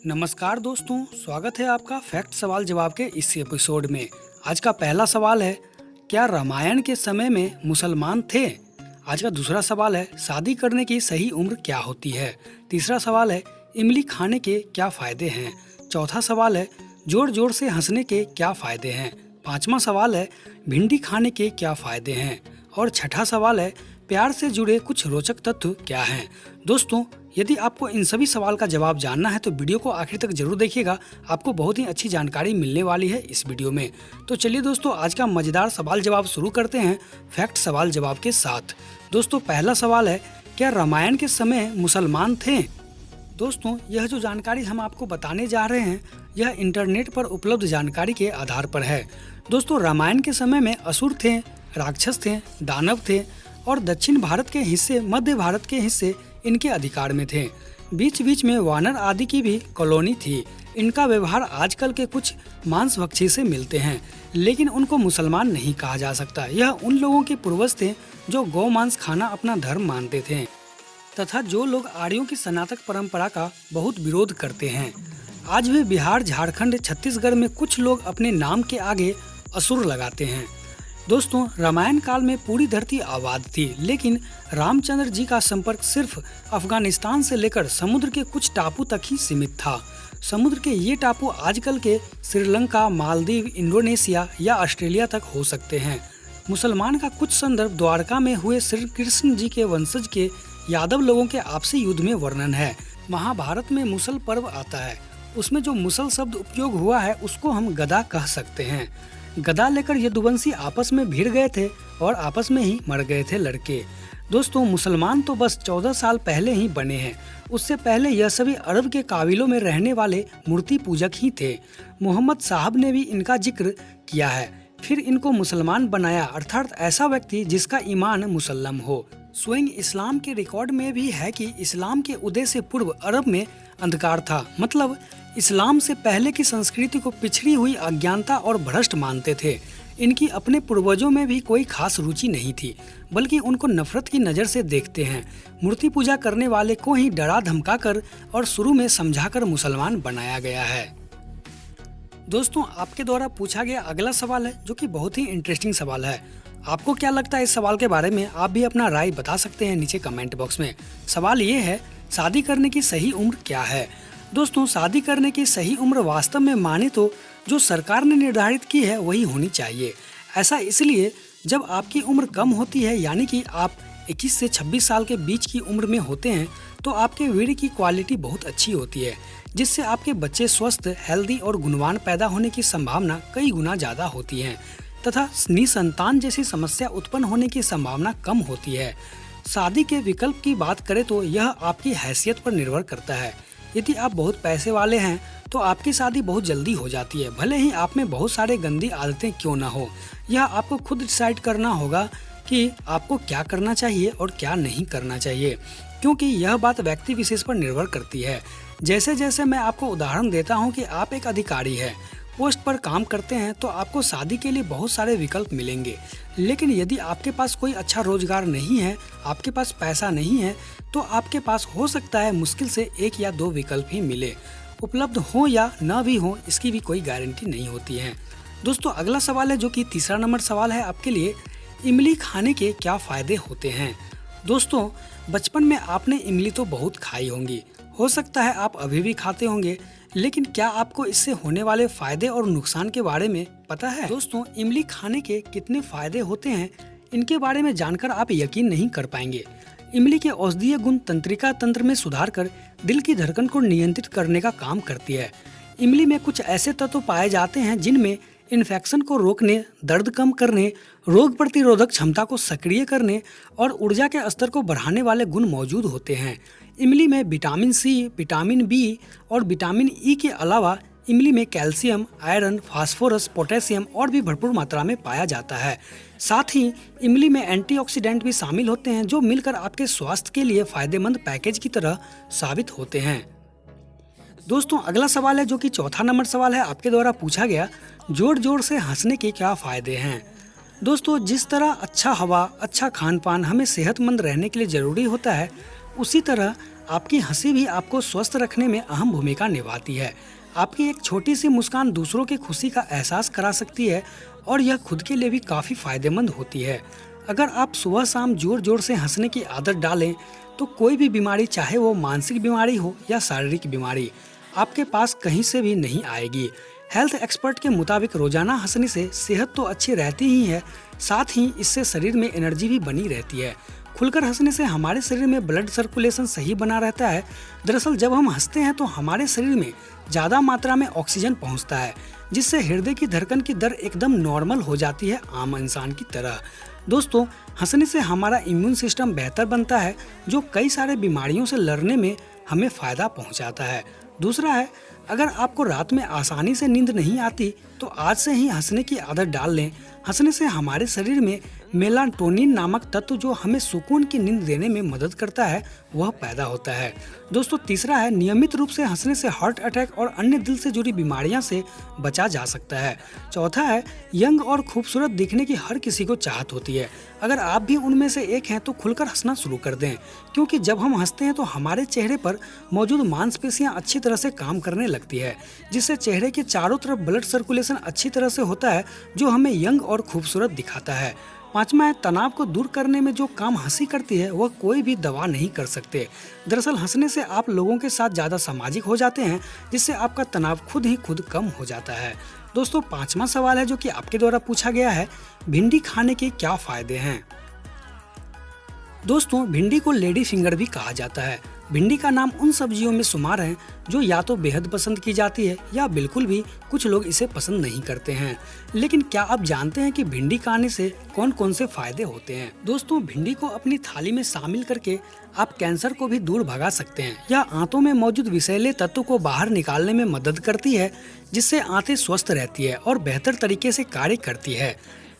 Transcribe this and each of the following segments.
नमस्कार दोस्तों, स्वागत है आपका फैक्ट सवाल जवाब के इस एपिसोड में। आज का पहला सवाल है, क्या रामायण के समय में मुसलमान थे? आज का दूसरा सवाल है, शादी करने की सही उम्र क्या होती है? तीसरा सवाल है, इमली खाने के क्या फायदे हैं? चौथा सवाल है, जोर जोर से हंसने के क्या फायदे हैं? पांचवा सवाल है, भिंडी खाने के क्या फायदे हैं? और छठा सवाल है, प्यार से जुड़े कुछ रोचक तथ्य क्या हैं? दोस्तों, यदि आपको इन सभी सवाल का जवाब जानना है तो वीडियो को आखिर तक जरूर देखिएगा। आपको बहुत ही अच्छी जानकारी मिलने वाली है इस वीडियो में। तो चलिए दोस्तों, आज का मजेदार सवाल जवाब शुरू करते हैं फैक्ट सवाल जवाब के साथ। दोस्तों, पहला सवाल है, क्या रामायण के समय मुसलमान थे? दोस्तों, यह जो जानकारी हम आपको बताने जा रहे हैं यह इंटरनेट पर उपलब्ध जानकारी के आधार पर है। दोस्तों, रामायण के समय में असुर थे, राक्षस थे, दानव थे और दक्षिण भारत के हिस्से, मध्य भारत के हिस्से इनके अधिकार में थे। बीच बीच में वानर आदि की भी कॉलोनी थी। इनका व्यवहार आजकल के कुछ मांसभक्षी से मिलते हैं, लेकिन उनको मुसलमान नहीं कहा जा सकता। यह उन लोगों के पूर्वज थे जो गौ मांस खाना अपना धर्म मानते थे तथा जो लोग आर्यों की सनातन परंपरा का बहुत विरोध करते हैं। आज भी बिहार, झारखंड, छत्तीसगढ़ में कुछ लोग अपने नाम के आगे असुर लगाते हैं। दोस्तों, रामायण काल में पूरी धरती आबाद थी, लेकिन रामचंद्र जी का संपर्क सिर्फ अफगानिस्तान से लेकर समुद्र के कुछ टापू तक ही सीमित था। समुद्र के ये टापू आजकल के श्रीलंका, मालदीव, इंडोनेशिया या ऑस्ट्रेलिया तक हो सकते हैं। मुसलमान का कुछ संदर्भ द्वारका में हुए श्री कृष्ण जी के वंशज के यादव लोगों के आपसी युद्ध में वर्णन है। महाभारत में मुसल पर्व आता है, उसमें जो मुसल शब्द उपयोग हुआ है उसको हम गदा कह सकते हैं। गदा लेकर यदुवंशी आपस में भिड़ गए थे और आपस में ही मर गए थे लड़के। दोस्तों, मुसलमान तो बस 14 साल पहले ही बने हैं। उससे पहले यह सभी अरब के काबिलों में रहने वाले मूर्ति पूजक ही थे। मोहम्मद साहब ने भी इनका जिक्र किया है। फिर इनको मुसलमान बनाया, अर्थात ऐसा व्यक्ति जिसका ईमान मुसल्लम हो। स्वयं इस्लाम के रिकॉर्ड में भी है कि इस्लाम के उदय से पूर्व अरब में अंधकार था। मतलब इस्लाम से पहले की संस्कृति को पिछड़ी हुई अज्ञानता और भ्रष्ट मानते थे। इनकी अपने पूर्वजों में भी कोई खास रुचि नहीं थी, बल्कि उनको नफरत की नज़र से देखते हैं। मूर्ति पूजा करने वाले को ही डरा धमकाकर और शुरू में समझाकर मुसलमान बनाया गया है। दोस्तों, आपके द्वारा पूछा गया अगला सवाल है जो कि बहुत ही इंटरेस्टिंग सवाल है। आपको क्या लगता है इस सवाल के बारे में? आप भी अपना राय बता सकते हैं नीचे कमेंट बॉक्स में। सवाल ये है, शादी करने की सही उम्र क्या है? दोस्तों, शादी करने की सही उम्र वास्तव में माने तो जो सरकार ने निर्धारित की है वही होनी चाहिए। ऐसा इसलिए, जब आपकी उम्र कम होती है, यानी कि आप 21 से 26 साल के बीच की उम्र में होते हैं, तो आपके वीर्य की क्वालिटी बहुत अच्छी होती है, जिससे आपके बच्चे स्वस्थ, हेल्दी और गुणवान पैदा होने की संभावना कई गुना ज़्यादा होती है तथा निसंतान जैसी समस्या उत्पन्न होने की संभावना कम होती है। शादी के विकल्प की बात करें तो यह आपकी हैसियत पर निर्भर करता है। यदि आप बहुत पैसे वाले हैं तो आपकी शादी बहुत जल्दी हो जाती है, भले ही आप में बहुत सारे गंदी आदतें क्यों ना हो। यह आपको खुद डिसाइड करना होगा कि आपको क्या करना चाहिए और क्या नहीं करना चाहिए, क्योंकि यह बात व्यक्ति विशेष पर निर्भर करती है। जैसे जैसे मैं आपको उदाहरण देता हूँ कि आप एक अधिकारी हैं, पोस्ट पर काम करते हैं, तो आपको शादी के लिए बहुत सारे विकल्प मिलेंगे। लेकिन यदि आपके पास कोई अच्छा रोजगार नहीं है, आपके पास पैसा नहीं है, तो आपके पास हो सकता है मुश्किल से 1 या 2 विकल्प ही मिले। उपलब्ध हो या न भी हो, इसकी भी कोई गारंटी नहीं होती है। दोस्तों, अगला सवाल है जो कि तीसरा नंबर सवाल है आपके लिए, इमली खाने के क्या फायदे होते हैं? दोस्तों, बचपन में आपने इमली तो बहुत खाई होंगी, हो सकता है आप अभी भी खाते होंगे, लेकिन क्या आपको इससे होने वाले फायदे और नुकसान के बारे में पता है? दोस्तों, इमली खाने के कितने फायदे होते हैं, इनके बारे में जानकर आप यकीन नहीं कर पाएंगे। इमली के औषधीय गुण तंत्रिका तंत्र में सुधार कर दिल की धड़कन को नियंत्रित करने का काम करती है। इमली में कुछ ऐसे तत्व पाए जाते हैं जिनमें इन्फेक्शन को रोकने, दर्द कम करने, रोग प्रतिरोधक क्षमता को सक्रिय करने और ऊर्जा के स्तर को बढ़ाने वाले गुण मौजूद होते हैं। इमली में विटामिन सी, विटामिन बी और विटामिन ई के अलावा इमली में कैल्शियम, आयरन, फास्फोरस, पोटेशियम और भी भरपूर मात्रा में पाया जाता है। साथ ही इमली में एंटीऑक्सीडेंट भी शामिल होते हैं जो मिलकर आपके स्वास्थ्य के लिए फायदेमंद पैकेज की तरह साबित होते हैं। दोस्तों, अगला सवाल है जो कि चौथा नंबर सवाल है आपके द्वारा पूछा गया, जोर जोर से हंसने के क्या फायदे हैं? दोस्तों, जिस तरह अच्छा हवा, अच्छा खान पान हमें सेहतमंद रहने के लिए ज़रूरी होता है, उसी तरह आपकी हंसी भी आपको स्वस्थ रखने में अहम भूमिका निभाती है। आपकी एक छोटी सी मुस्कान दूसरों की खुशी का एहसास करा सकती है और यह खुद के लिए भी काफ़ी फायदेमंद होती है। अगर आप सुबह शाम जोर जोर से हंसने की आदत डालें तो कोई भी बीमारी, चाहे वो मानसिक बीमारी हो या शारीरिक बीमारी, आपके पास कहीं से भी नहीं आएगी। हेल्थ एक्सपर्ट के मुताबिक रोजाना हंसने से सेहत तो अच्छी रहती ही है, साथ ही इससे शरीर में एनर्जी भी बनी रहती है। खुलकर हंसने से हमारे शरीर में ब्लड सर्कुलेशन सही बना रहता है। दरअसल जब हम हंसते हैं तो हमारे शरीर में ज़्यादा मात्रा में ऑक्सीजन पहुंचता है, जिससे हृदय की धड़कन की दर एकदम नॉर्मल हो जाती है, आम इंसान की तरह। दोस्तों, हंसने से हमारा इम्यून सिस्टम बेहतर बनता है, जो कई सारे बीमारियों से लड़ने में हमें फ़ायदा पहुंचाता है। दूसरा है, अगर आपको रात में आसानी से नींद नहीं आती तो आज से ही हंसने की आदत डाल लें। हंसने से हमारे शरीर में मेलाटोनिन नामक तत्व, जो हमें सुकून की नींद देने में मदद करता है, वह पैदा होता है। दोस्तों, तीसरा है, नियमित रूप से हंसने से हार्ट अटैक और अन्य दिल से जुड़ी बीमारियां से बचा जा सकता है। चौथा है, यंग और खूबसूरत दिखने की हर किसी को चाहत होती है। अगर आप भी उनमें से एक हैं तो खुलकर हंसना शुरू कर दें, क्योंकि जब हम हंसते हैं तो हमारे चेहरे पर मौजूद मांसपेशियां अच्छी तरह से काम करने लगती है, जिससे चेहरे के चारों तरफ ब्लड सर्कुलेशन अच्छी तरह से होता है, जो हमें यंग और खूबसूरत दिखाता है। पांचवा है, तनाव को दूर करने में जो काम हंसी करती है वह कोई भी दवा नहीं कर सकते। दरअसल हंसने से आप लोगों के साथ ज़्यादा सामाजिक हो जाते हैं, जिससे आपका तनाव खुद ही खुद कम हो जाता है। दोस्तों, पांचवा सवाल है जो कि आपके द्वारा पूछा गया है, भिंडी खाने के क्या फायदे हैं। दोस्तों, भिंडी को लेडी फिंगर भी कहा जाता है। भिंडी का नाम उन सब्जियों में शुमार है जो या तो बेहद पसंद की जाती है या बिल्कुल भी कुछ लोग इसे पसंद नहीं करते हैं। लेकिन क्या आप जानते हैं कि भिंडी खाने से कौन कौन से फायदे होते हैं? दोस्तों, भिंडी को अपनी थाली में शामिल करके आप कैंसर को भी दूर भगा सकते हैं। यह आंतों में मौजूद विषैले तत्व को बाहर निकालने में मदद करती है, जिससे आंतें स्वस्थ रहती है और बेहतर तरीके से कार्य करती है।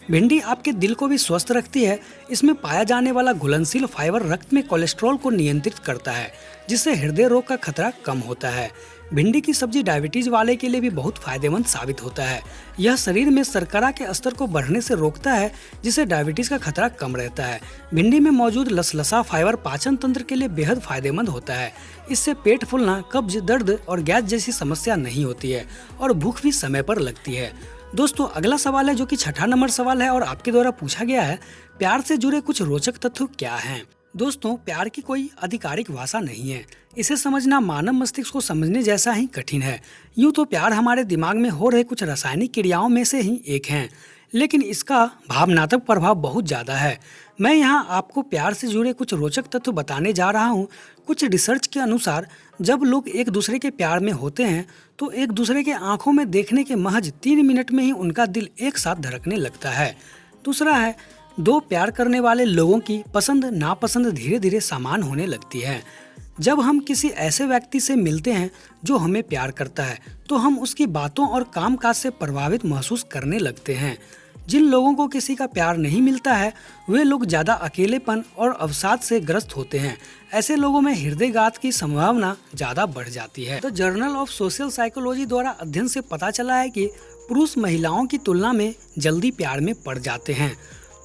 भिंडी आपके दिल को भी स्वस्थ रखती है। इसमें पाया जाने वाला घुलनशील फाइबर रक्त में कोलेस्ट्रॉल को नियंत्रित करता है, जिससे हृदय रोग का खतरा कम होता है। भिंडी की सब्जी डायबिटीज वाले के लिए भी बहुत फायदेमंद साबित होता है। यह शरीर में शर्करा के स्तर को बढ़ने से रोकता है, जिससे डायबिटीज का खतरा कम रहता है। भिंडी में मौजूद लसलसा फाइबर पाचन तंत्र के लिए बेहद फायदेमंद होता है। इससे पेट फूलना, कब्ज, दर्द और गैस जैसी समस्या नहीं होती है और भूख भी समय पर लगती है। दोस्तों, अगला सवाल है जो कि छठा नंबर सवाल है और आपके द्वारा पूछा गया है, प्यार से जुड़े कुछ रोचक तथ्य क्या हैं? दोस्तों, प्यार की कोई आधिकारिक भाषा नहीं है। इसे समझना मानव मस्तिष्क को समझने जैसा ही कठिन है। यूँ तो प्यार हमारे दिमाग में हो रहे कुछ रासायनिक क्रियाओं में से ही एक है, लेकिन इसका भावनात्मक प्रभाव बहुत ज़्यादा है। मैं यहाँ आपको प्यार से जुड़े कुछ रोचक तथ्य बताने जा रहा हूँ। कुछ रिसर्च के अनुसार जब लोग एक दूसरे के प्यार में होते हैं तो एक दूसरे के आंखों में देखने के महज 3 मिनट में ही उनका दिल एक साथ धड़कने लगता है। दूसरा है, दो प्यार करने वाले लोगों की पसंद नापसंद धीरे धीरे समान होने लगती है। जब हम किसी ऐसे व्यक्ति से मिलते हैं जो हमें प्यार करता है तो हम उसकी बातों और कामकाज से प्रभावित महसूस करने लगते हैं। जिन लोगों को किसी का प्यार नहीं मिलता है वे लोग ज़्यादा अकेलेपन और अवसाद से ग्रस्त होते हैं। ऐसे लोगों में हृदयघात की संभावना ज़्यादा बढ़ जाती है। The journal of social psychology द्वारा अध्ययन से पता चला है कि पुरुष महिलाओं की तुलना में जल्दी प्यार में पड़ जाते हैं।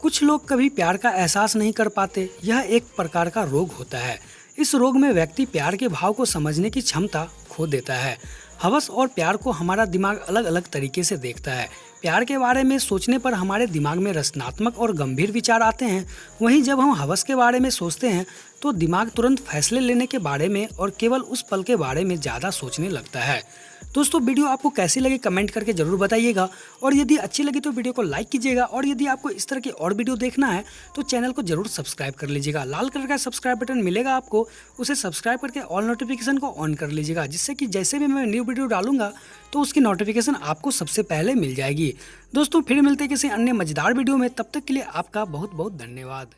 कुछ लोग कभी प्यार का एहसास नहीं कर पाते। यह एक प्रकार का रोग होता है। इस रोग में व्यक्ति प्यार के भाव को समझने की क्षमता खो देता है। हवस और प्यार को हमारा दिमाग अलग अलग तरीके से देखता है। प्यार के बारे में सोचने पर हमारे दिमाग में रचनात्मक और गंभीर विचार आते हैं। वहीं जब हम हवस के बारे में सोचते हैं तो दिमाग तुरंत फैसले लेने के बारे में और केवल उस पल के बारे में ज़्यादा सोचने लगता है। दोस्तों, वीडियो आपको कैसी लगी कमेंट करके जरूर बताइएगा और यदि अच्छी लगी तो वीडियो को लाइक कीजिएगा और यदि आपको इस तरह की और वीडियो देखना है तो चैनल को जरूर सब्सक्राइब कर लीजिएगा। लाल कलर का सब्सक्राइब बटन मिलेगा आपको, उसे सब्सक्राइब करके ऑल नोटिफिकेशन को ऑन कर लीजिएगा, जिससे कि जैसे भी मैं न्यू वीडियो डालूंगा तो उसकी नोटिफिकेशन आपको सबसे पहले मिल जाएगी। दोस्तों, फिर मिलते हैं किसी अन्य मजेदार वीडियो में। तब तक के लिए आपका बहुत बहुत धन्यवाद।